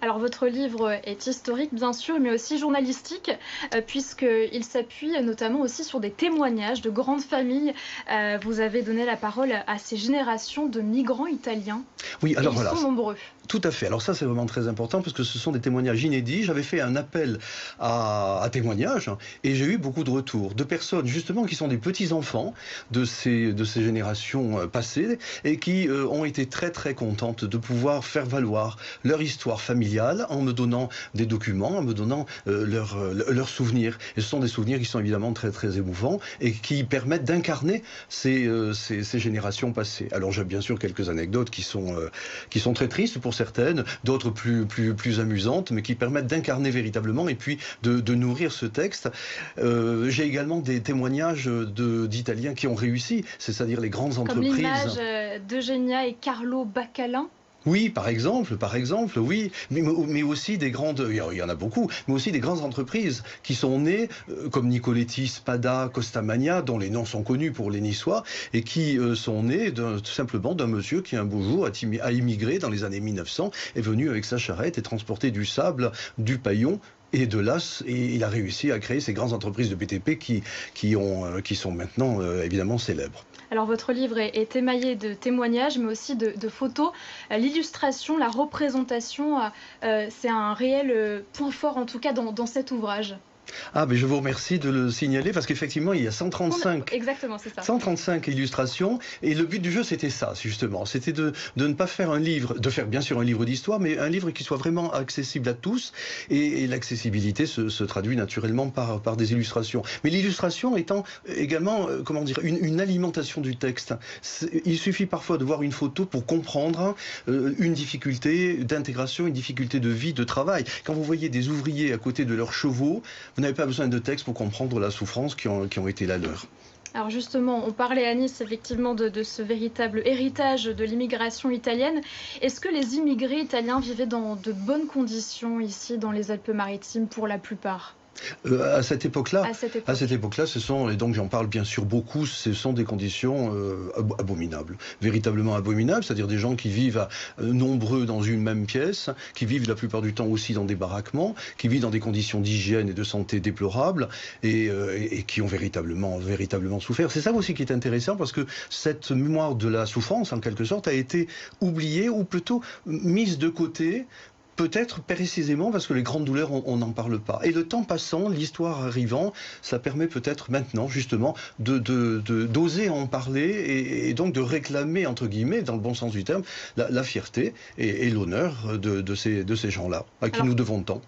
Alors votre livre est historique bien sûr, mais aussi journalistique, puisqu'il s'appuie notamment aussi sur des témoignages de grandes familles. Vous avez donné la parole à ces générations de migrants italiens Oui, et alors ils voilà. sont nombreux. Tout à fait. Alors ça, c'est vraiment très important parce que ce sont des témoignages inédits. J'avais fait un appel à témoignages et j'ai eu beaucoup de retours de personnes justement qui sont des petits-enfants de ces générations passées et qui ont été très très contentes de pouvoir faire valoir leur histoire familiale en me donnant des documents, en me donnant leurs souvenirs. Et ce sont des souvenirs qui sont évidemment très très émouvants et qui permettent d'incarner ces générations passées. Alors j'ai bien sûr quelques anecdotes qui sont très tristes pour certaines, d'autres plus amusantes, mais qui permettent d'incarner véritablement et puis de nourrir ce texte. J'ai également des témoignages d'Italiens qui ont réussi, c'est-à-dire les grandes Comme entreprises. l'image d'Eugenia et Carlo Baccalin. Oui, par exemple, oui, mais aussi des grandes, il y en a beaucoup, mais aussi des grandes entreprises qui sont nées, comme Nicoletti, Spada, Costamagna, dont les noms sont connus pour les Niçois, et qui sont nés tout simplement d'un monsieur qui un beau jour a immigré dans les années 1900, est venu avec sa charrette et transporté du sable, du paillon et de l'as, et il a réussi à créer ces grandes entreprises de BTP qui sont maintenant évidemment célèbres. Alors votre livre est émaillé de témoignages, mais aussi de photos. L'illustration, la représentation, c'est un réel point fort, en tout cas, dans cet ouvrage. Ah, mais je vous remercie de le signaler parce qu'effectivement, il y a Exactement, c'est ça. 135 illustrations et le but du jeu, c'était ça, justement. C'était de ne pas faire un livre, de faire bien sûr un livre d'histoire, mais un livre qui soit vraiment accessible à tous. Et l'accessibilité se traduit naturellement par des illustrations. Mais l'illustration étant également, comment dire, une alimentation du texte. Il suffit parfois de voir une photo pour comprendre une difficulté d'intégration, une difficulté de vie, de travail. Quand vous voyez des ouvriers à côté de leurs chevaux, vous n'avez pas besoin de texte pour comprendre la souffrance qui ont été la leur. Alors justement, on parlait à Nice effectivement de ce véritable héritage de l'immigration italienne. Est-ce que les immigrés italiens vivaient dans de bonnes conditions ici dans les Alpes-Maritimes pour la plupart? À cette époque-là, À cette époque. ce sont, et donc j'en parle bien sûr beaucoup, ce sont des conditions abominables, véritablement abominables, c'est-à-dire des gens qui vivent nombreux dans une même pièce, qui vivent la plupart du temps aussi dans des baraquements, qui vivent dans des conditions d'hygiène et de santé déplorables et qui ont véritablement souffert. C'est ça aussi qui est intéressant parce que cette mémoire de la souffrance, en quelque sorte, a été oubliée ou plutôt mise de côté. Peut-être précisément parce que les grandes douleurs, on n'en parle pas. Et le temps passant, l'histoire arrivant, ça permet peut-être maintenant, justement, d'oser en parler et donc de réclamer, entre guillemets, dans le bon sens du terme, la fierté et l'honneur de ces gens-là, à qui nous devons tant.